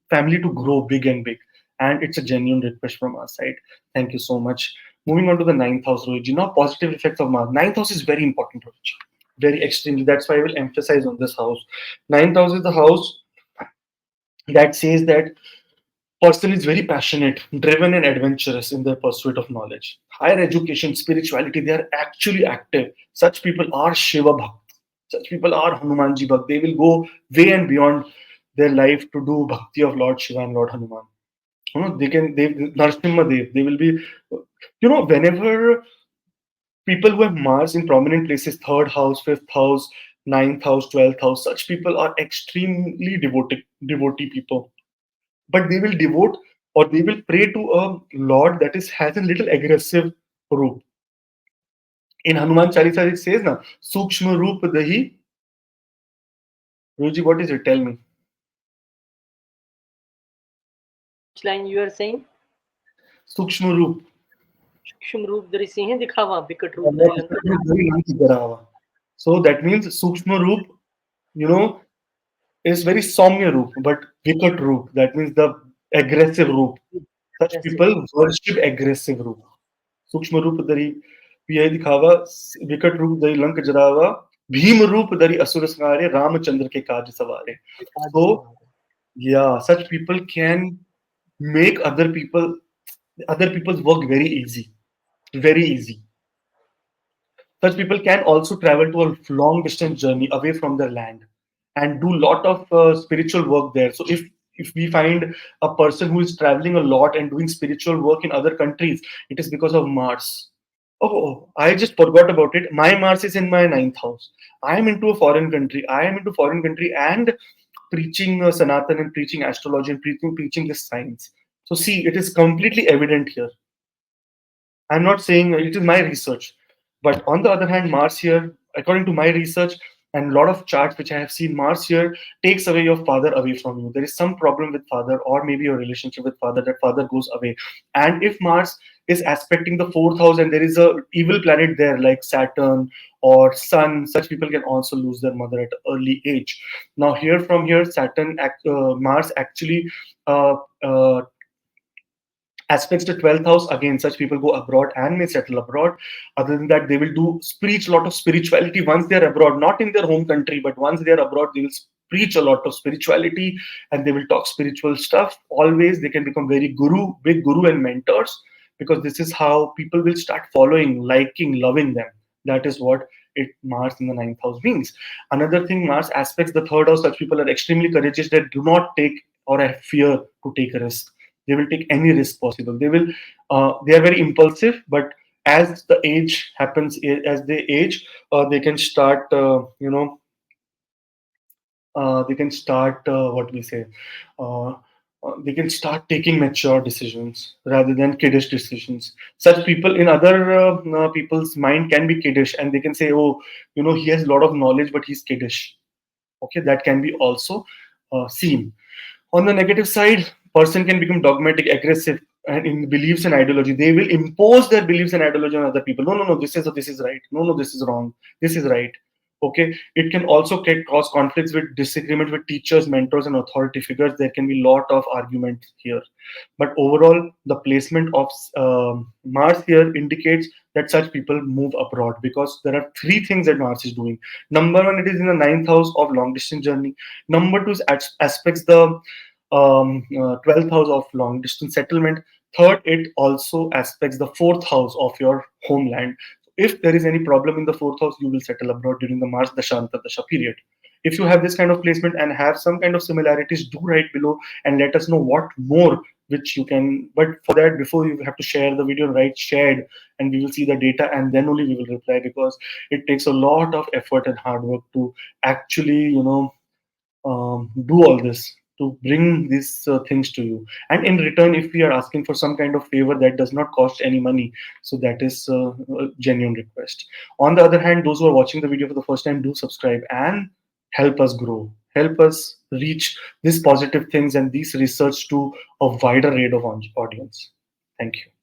family to grow big and big, and it's a genuine request from our side. Thank you so much. Moving on to the ninth house, Rohit. Now, positive effects of Mars. Ninth house is very important, Rohit, very extremely. That's why I will emphasize on this house. Ninth house is the house that says that person is very passionate, driven, and adventurous in their pursuit of knowledge. Higher education, spirituality, they are actually active. Such people are Shiva Bhakt. Such people are Hanumanji Bhakt. They will go way and beyond their life to do bhakti of Lord Shiva and Lord Hanuman. They Narasimha Dev, they will be, whenever people who have Mars in prominent places, third house, fifth house, ninth house, 12th house, such people are extremely devotee people, but they will devote or they will pray to a lord that is has a little aggressive roop. In Hanuman Chalisa it says na Sukshma Roop Dahi. Roji, what is it? Tell me. Which line you are saying? Sukshma Roop. सूक्ष्म रूप धरि सिंह दिखावा विकट रूप धरि Lanka So that means Sukshma Roop, you know, is very Saumya Roop, but Vikat Roop. That means the aggressive Roop. Such जैसे people worship aggressive Roop. सूक्ष्म रूप धरि पिय दिखावा, विकट रूप धरि लंक जरावा, भीम रूप धरि असुर संहारे, रामचंद्र के काज सवारे. आज So सवार yeah, such people can make other people's work very easy, very easy. Such people can also travel to a long distance journey away from their land and do lot of spiritual work there. So if we find a person who is traveling a lot and doing spiritual work in other countries, it is because of Mars. Oh, I just forgot about it. My Mars is in my ninth house. I am into a foreign country. I am into foreign country and preaching Sanatan and preaching astrology and preaching this science. So see, it is completely evident here. I'm not saying it is my research, but on the other hand, Mars here, according to my research and a lot of charts which I have seen, Mars here takes away your father away from you. There is some problem with father, or maybe your relationship with father. That father goes away, and if Mars is aspecting the fourth house, and there is a evil planet there like Saturn or Sun, such people can also lose their mother at early age. Now, here from here, Mars actually. Uh, uh, Aspects to 12th house, again such people go abroad and may settle abroad. Other than that, they will do preach a lot of spirituality once they are abroad, not in their home country, but once they are abroad they will preach a lot of spirituality and they will talk spiritual stuff. Always they can become very big guru and mentors, because this is how people will start following, liking, loving them. That is what it Mars in the ninth house means. Another thing, Mars aspects the third house. Such people are extremely courageous. They do not take or have fear to take a risk. They will take any risk possible. They are very impulsive, but as the age happens, as they age, they can start they can start what we say uh, they can start taking mature decisions rather than kiddish decisions. Such people in other people's mind can be kiddish, and they can say, oh, he has a lot of knowledge but he's kiddish. Okay, that can be also seen. On the negative side, person can become dogmatic, aggressive, and in beliefs and ideology. They will impose their beliefs and ideology on other people. No, no, no, this is right. No, no, this is wrong. This is right. Okay. It can also cause conflicts with disagreement with teachers, mentors, and authority figures. There can be a lot of argument here. But overall, the placement of Mars here indicates that such people move abroad, because there are three things that Mars is doing. Number one, it is in the ninth house of long distance journey. Number two is aspects the 12th house of long distance settlement. Third, it also aspects the fourth house of your homeland. If there is any problem in the fourth house, you will settle abroad during the Mars Dashanta Dasha period. If you have this kind of placement and have some kind of similarities, do write below and let us know what more which you can. But for that, before you have to share the video, write shared, and we will see the data and then only we will reply, because it takes a lot of effort and hard work to actually, do all this, to bring these things to you. And in return, if we are asking for some kind of favor that does not cost any money, so that is a genuine request. On the other hand, those who are watching the video for the first time, do subscribe and help us grow, help us reach these positive things and these research to a wider array of audience. Thank you.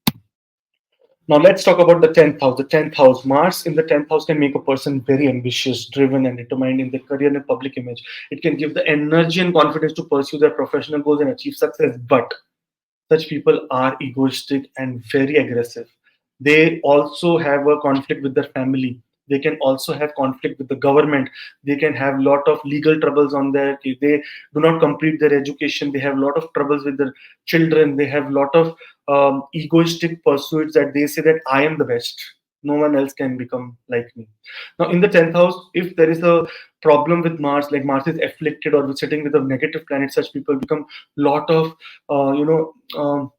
Now let's talk about the 10th house. The 10th house, Mars in the 10th house can make a person very ambitious, driven, and determined in their career and public image. It can give the energy and confidence to pursue their professional goals and achieve success. But such people are egoistic and very aggressive. They also have a conflict with their family. They can also have conflict with the government. They can have lot of legal troubles on their, if they do not complete their education, they have lot of troubles with their children. They have lot of egoistic pursuits, that they say that I am the best, no one else can become like me. Now in the 10th house, if there is a problem with Mars, like Mars is afflicted or sitting with a negative planet, such people become lot of uh, you know um,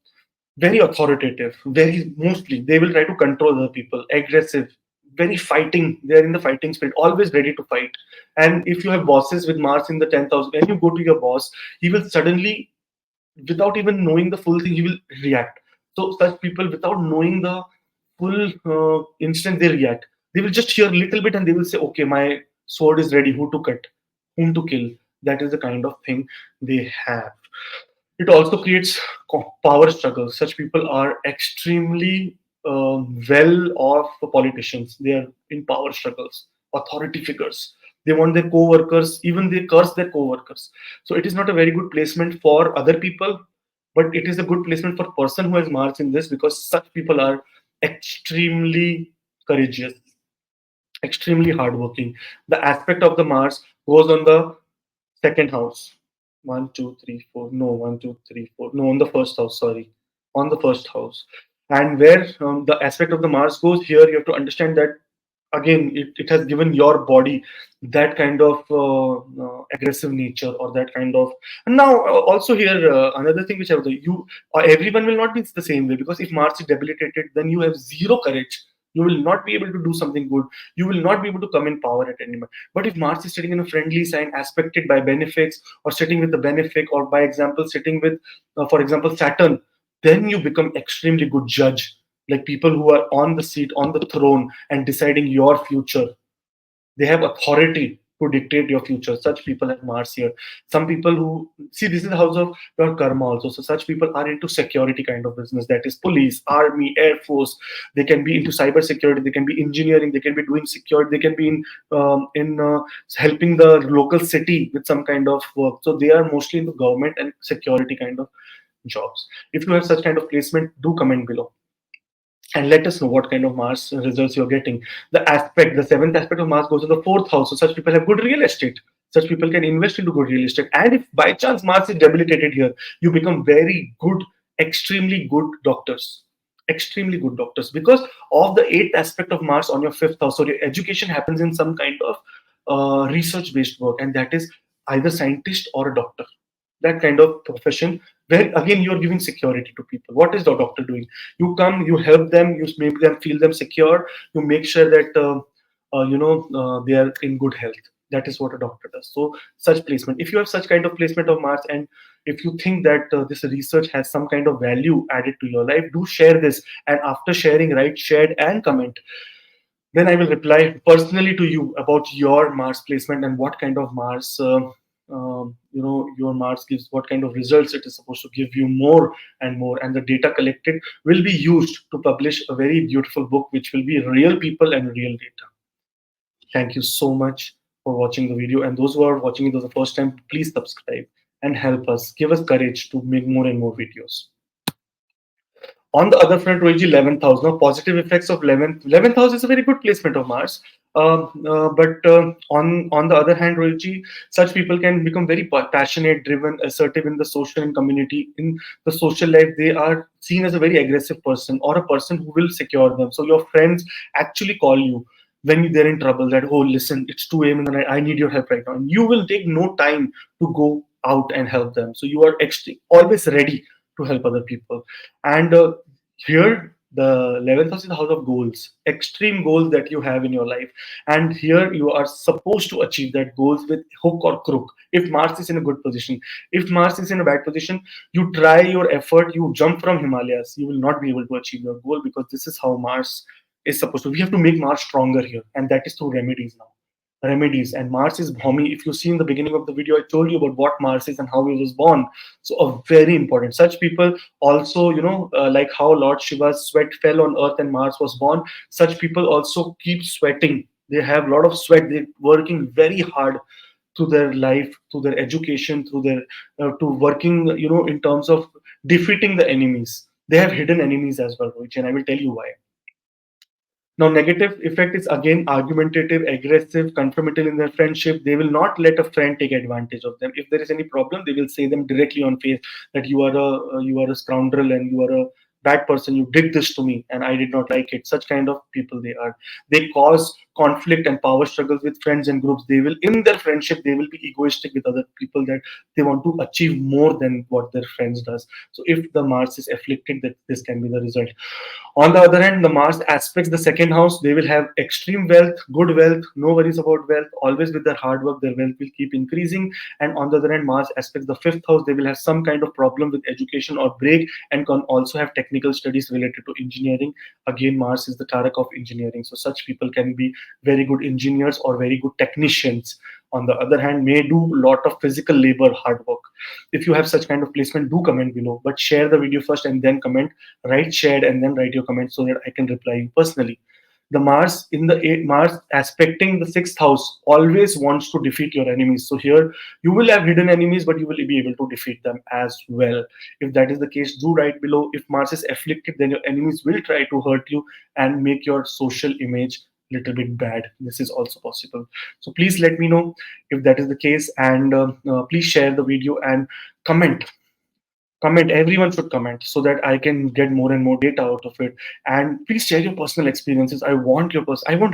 very authoritative, very mostly they will try to control other people, aggressive, very fighting. They're in the fighting spirit, always ready to fight. And if you have bosses with Mars in the 10th house, when you go to your boss, he will suddenly, without even knowing the full thing, he will react. So such people, without knowing the full instant, they react. They will just hear a little bit and they will say, okay, my sword is ready, who to cut, whom to kill. That is the kind of thing they have. It also creates power struggles. Such people are extremely well off politicians. They are in power struggles, authority figures. They want their co-workers, even they curse their co-workers. So it is not a very good placement for other people, but it is a good placement for person who has Mars in this, because such people are extremely courageous, extremely hardworking. The aspect of the Mars goes on the second house. One, two, three, four. No, one, two, three, four. No, on the first house. Sorry, on the first house. And where the aspect of the Mars goes here, you have to understand that again, it has given your body that kind of aggressive nature, or that kind of. And now also here, another thing which I would, you, everyone will not be the same way, because if Mars is debilitated, then you have zero courage. You will not be able to do something good. You will not be able to come in power at any moment. But if Mars is sitting in a friendly sign, aspected by benefics, or sitting with the benefic, or by example sitting with, for example, Saturn, then you become extremely good judge, like people who are on the seat, on the throne, and deciding your future. They have authority to dictate your future. Such people have Mars here. Some people who see, this is the house of your karma also. So such people are into security kind of business. That is police, army, air force. They can be into cyber security. They can be engineering. They can be doing security. They can be in helping the local city with some kind of work. So they are mostly in the government and security kind of jobs. If you have such kind of placement, do comment below and let us know what kind of Mars results you're getting. The aspect, the seventh aspect of Mars goes to the fourth house. So such people have good real estate. Such people can invest into good real estate. And if by chance Mars is debilitated here, you become very good, extremely good doctors. Extremely good doctors, because of the eighth aspect of Mars on your fifth house. So your education happens in some kind of research based work, and that is either scientist or a doctor, that kind of profession, where again you're giving security to people. What is the doctor doing? You come, you help them, you make them feel them secure, you make sure that they are in good health. That is what a doctor does. So such placement, if you have such kind of placement of Mars, and if you think that this research has some kind of value added to your life, do share this. And after sharing, write shared and comment. Then I will reply personally to you about your Mars placement, and what kind of Mars, your Mars gives, what kind of results it is supposed to give you, more and more. And the data collected will be used to publish a very beautiful book, which will be real people and real data. Thank you so much for watching the video. And those who are watching it for the first time, please subscribe and help us, give us courage to make more and more videos. On the other front, Rohit, 11th house. Now, positive effects of 11th house is a very good placement of Mars. But on the other hand, Rohit, such people can become very passionate, driven, assertive in the social and community. In the social life, they are seen as a very aggressive person, or a person who will secure them. So your friends actually call you when they're in trouble, that, oh, listen, it's 2 a.m. in the night, I need your help right now. And you will take no time to go out and help them. So you are always ready to help other people. And here, the 11th house is the house of goals, extreme goals that you have in your life. And here you are supposed to achieve that goals with hook or crook. If Mars is in a good position, if Mars is in a bad position, you try your effort, you jump from Himalayas, you will not be able to achieve your goal, because this is how Mars is supposed to. We have to make Mars stronger here, and that is through remedies now. Remedies. And Mars is Bhumi. If you see in the beginning of the video, I told you about what Mars is and how he was born. So a very important. Such people also, like how Lord Shiva's sweat fell on earth and Mars was born, such people also keep sweating. They have a lot of sweat. They're working very hard through their life, through their education, through their to working, in terms of defeating the enemies. They have hidden enemies as well, Rohit, and I will tell you why. Now, negative effect is again argumentative, aggressive, confrontative in their friendship. They will not let a friend take advantage of them. If there is any problem, they will say them directly on face that you are a scoundrel and you are a bad person. You did this to me, and I did not like it. Such kind of people they are. They cause conflict and power struggles with friends and groups. They will, in their friendship, they will be egoistic with other people that they want to achieve more than what their friends does. So, if the Mars is afflicted, that this can be the result. On the other hand, the Mars aspects the second house. They will have extreme wealth, good wealth, no worries about wealth. Always with their hard work, their wealth will keep increasing. And on the other hand, Mars aspects the fifth house. They will have some kind of problem with education or break, and can also have technical studies related to engineering. Again, Mars is the Karak of engineering. So such people can be very good engineers or very good technicians. On the other hand, may do a lot of physical labor, hard work. If you have such kind of placement, do comment below. But share the video first and then comment. Write shared and then write your comments so that I can reply you personally. The Mars in the Mars aspecting the sixth house always wants to defeat your enemies. So here you will have hidden enemies, but you will be able to defeat them as well. If that is the case, do write below. If Mars is afflicted, then your enemies will try to hurt you and make your social image little bit bad. This is also possible. So please let me know if that is the case, and please share the video and comment. Everyone should comment so that I can get more and more data out of it. And please share your personal experiences. I want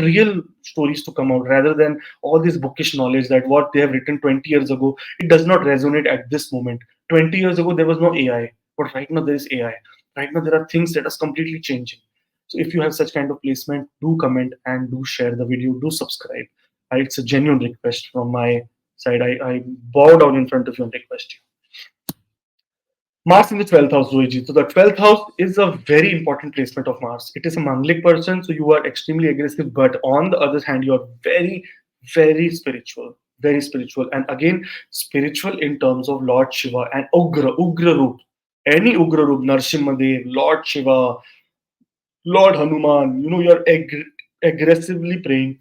real stories to come out rather than all this bookish knowledge that what they have written 20 years ago, it does not resonate at this moment. 20 years ago there was no AI, but right now there is AI. Right now there are things that are completely changing. So if you have such kind of placement, do comment and do share the video, do subscribe. It's a genuine request from my side. I bow down in front of you and request you. Mars in the 12th house, Rohiji. So the 12th house is a very important placement of Mars. It is a Manglik person, so you are extremely aggressive, but on the other hand, you are very, very spiritual. Very spiritual. And again, spiritual in terms of Lord Shiva and Ugra Roop. Any Ugra Roop, Narsimhadev, Lord Shiva, Lord Hanuman, you're aggressively praying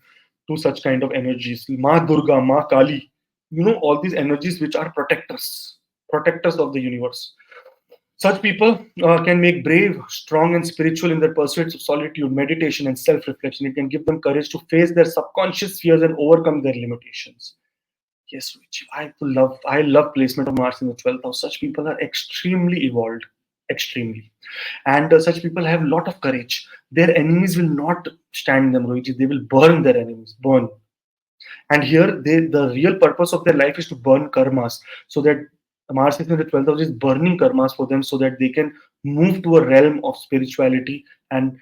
to such kind of energies. Ma Durga, Ma Kali, all these energies which are protectors of the universe. Such people can make brave, strong, and spiritual in their pursuits of solitude, meditation, and self reflection. It can give them courage to face their subconscious fears and overcome their limitations. Yes, Ruchi, I love placement of Mars in the 12th house. Such people are extremely evolved, extremely. And such people have a lot of courage. Their enemies will not stand them, Rohit. They will burn their enemies, burn. And here, the real purpose of their life is to burn karmas, so that Mars is in the 12th house is burning karmas for them, so that they can move to a realm of spirituality and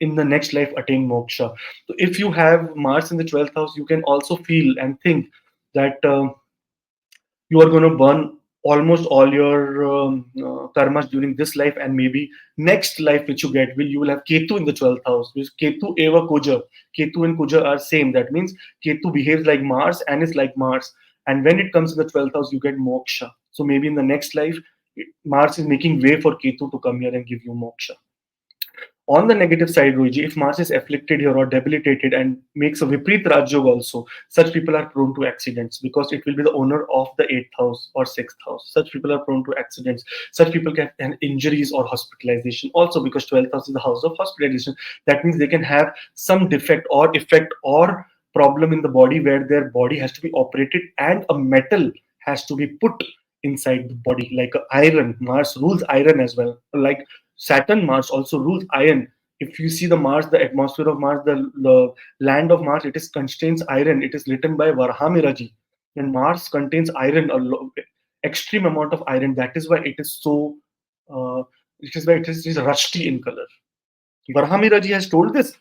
in the next life attain moksha. So if you have Mars in the 12th house, you can also feel and think that you are going to burn almost all your karmas during this life, and maybe next life which you get will you will have Ketu in the 12th house, which Ketu eva Kuja. Ketu and Kuja are same. That means Ketu behaves like Mars and is like Mars, and when it comes in the 12th house you get moksha. So maybe in the next life Mars is making way for Ketu to come here and give you moksha. On the negative side, Ruiji, if Mars is afflicted here or debilitated and makes a Viprit Rajyog also, such people are prone to accidents because it will be the owner of the 8th house or 6th house. Such people are prone to accidents. Such people can have injuries or hospitalization also, because 12th house is the house of hospitalization. That means they can have some defect or effect or problem in the body where their body has to be operated and a metal has to be put inside the body, like iron. Mars rules iron as well. Like Saturn, Mars also rules iron. If you see the Mars, the atmosphere of Mars, the land of Mars, it is contains iron. It is written by Varhamiraji. And Mars contains iron, extreme amount of iron. That is why it is so. It is why it is rusty in color. Varhamiraji has told this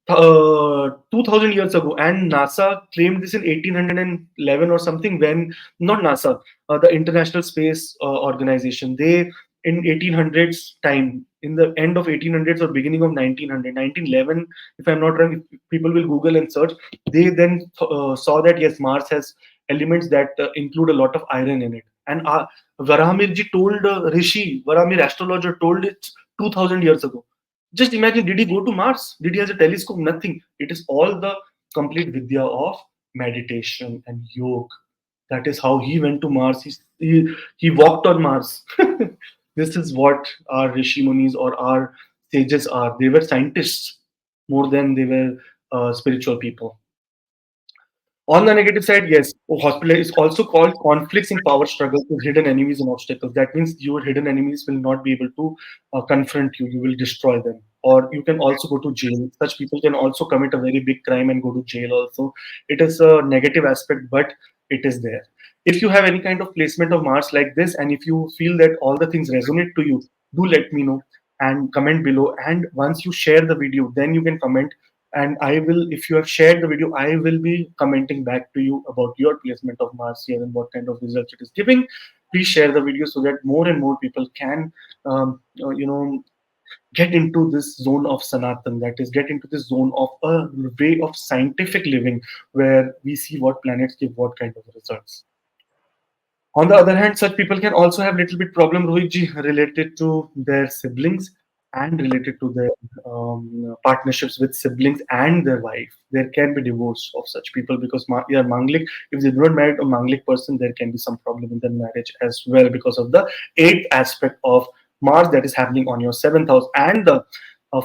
2000 years ago, and NASA claimed this in 1811 or something, when not NASA, the International Space Organization, they in 1800s time, in the end of 1800s or beginning of 1900, 1911, if I'm not wrong, if people will Google and search, they then saw that yes, Mars has elements that include a lot of iron in it. And Varahamirji told Varamir astrologer told it 2000 years ago. Just imagine, did he go to Mars? Did he have a telescope? Nothing. It is all the complete vidya of meditation and yoga. That is how he went to Mars. He walked on Mars. This is what our Rishi Munis or our sages are. They were scientists. more than they were spiritual people. On the negative side, yes, hospital is also called conflicts in power struggles with hidden enemies and obstacles. That means your hidden enemies will not be able to confront you. You will destroy them, or you can also go to jail. Such people can also commit a very big crime and go to jail. Also, it is a negative aspect, but it is there. If you have any kind of placement of Mars like this, and if you feel that all the things resonate to you, do let me know and comment below. And once you share the video, then you can comment, and I will, if you have shared the video, I will be commenting back to you about your placement of Mars here and what kind of results it is giving. Please share the video so that more and more people can you know, get into this zone of Sanatan, that is, get into this zone of a way of scientific living where we see what planets give what kind of results. On the other hand, such people can also have little bit problem, Rohit ji, related to their siblings and related to their partnerships with siblings and their wife. There can be divorce of such people because yeah, Manglik, if they do not marry a Manglik person, there can be some problem in their marriage as well because of the eighth aspect of Mars that is happening on your seventh house, and the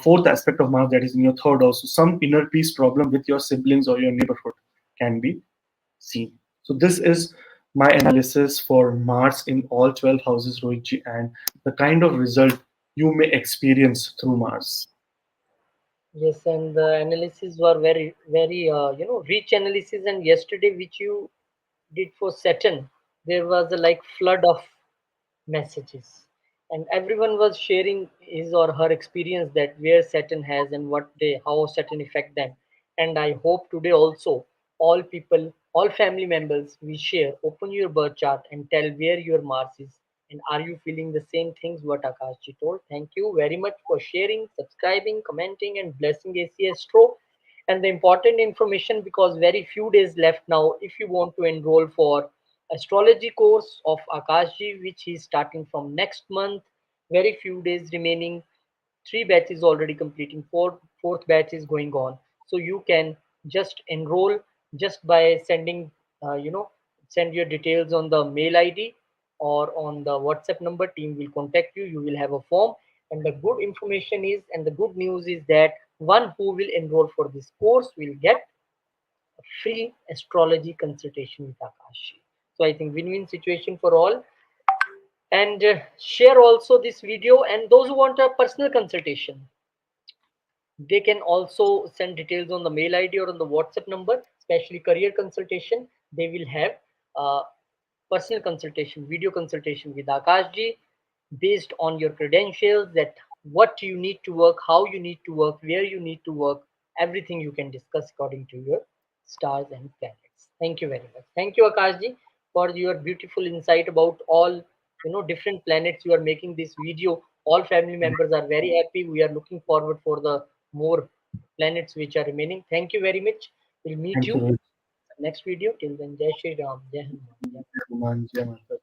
fourth aspect of Mars that is in your third house. So some inner peace problem with your siblings or your neighborhood can be seen. So this is my analysis for Mars in all 12 houses, Rohitji, and the kind of result you may experience through Mars. Yes, and the analysis were very, very, rich analysis. And yesterday, which you did for Saturn, there was a like flood of messages, and everyone was sharing his or her experience that where Saturn has and what they, how Saturn affect them. And I hope today also all people, all family members, we share. Open your birth chart and tell where your Mars is. And are you feeling the same things what Akashji told? Thank you very much for sharing, subscribing, commenting, and blessing ACS Stro. And the important information, because very few days left now, if you want to enroll for astrology course of Akashji, which is starting from next month, very few days remaining, three batches already completing, fourth batch is going on. So you can just enroll just by sending, send your details on the mail ID or on the WhatsApp number. Team will contact you. You will have a form. And the good information is, and the good news is that one who will enroll for this course will get a free astrology consultation with Akashi. So I think win-win situation for all. And share also this video. And those who want a personal consultation, they can also send details on the mail ID or on the WhatsApp number, especially career consultation. They will have personal consultation, video consultation with Akashji based on your credentials, that what you need to work, how you need to work, where you need to work, everything you can discuss according to your stars and planets. Thank you very much. Thank you, Akashji, for your beautiful insight about all different planets. You are making this video. All family members are very happy. We are looking forward for the more planets which are remaining. Thank you very much. We'll meet Thank you you, Rohit. next video. Till then, Jai Shri Ram, Jai Hanuman, Jai Jai Hanuman, Jai Mata.